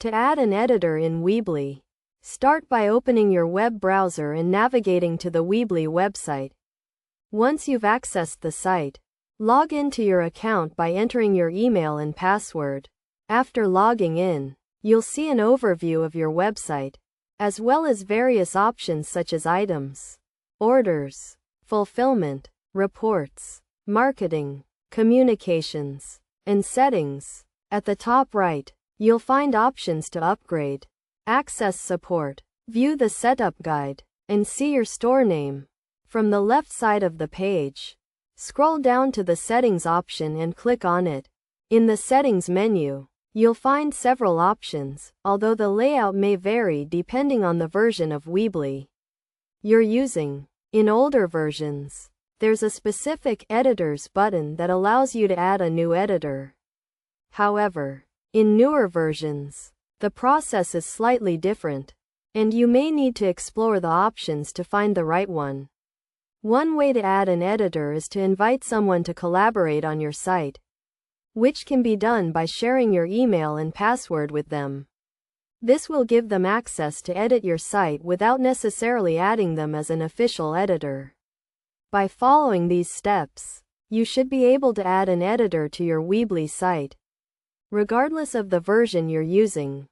To add an editor in Weebly, start by opening your web browser and navigating to the Weebly website. Once you've accessed the site, log into your account by entering your email and password. After logging in, you'll see an overview of your website, as well as various options such as items, orders, fulfillment, reports, marketing, communications, and settings. At the top right, you'll find options to upgrade, access support, view the setup guide, and see your store name. From the left side of the page, scroll down to the settings option and click on it. In the settings menu, you'll find several options, although the layout may vary depending on the version of Weebly you're using. In older versions, there's a specific Editors button that allows you to add a new editor. However, in newer versions, the process is slightly different, and you may need to explore the options to find the right one. One way to add an editor is to invite someone to collaborate on your site, which can be done by sharing your email and password with them. This will give them access to edit your site without necessarily adding them as an official editor. By following these steps, you should be able to add an editor to your Weebly site, regardless of the version you're using.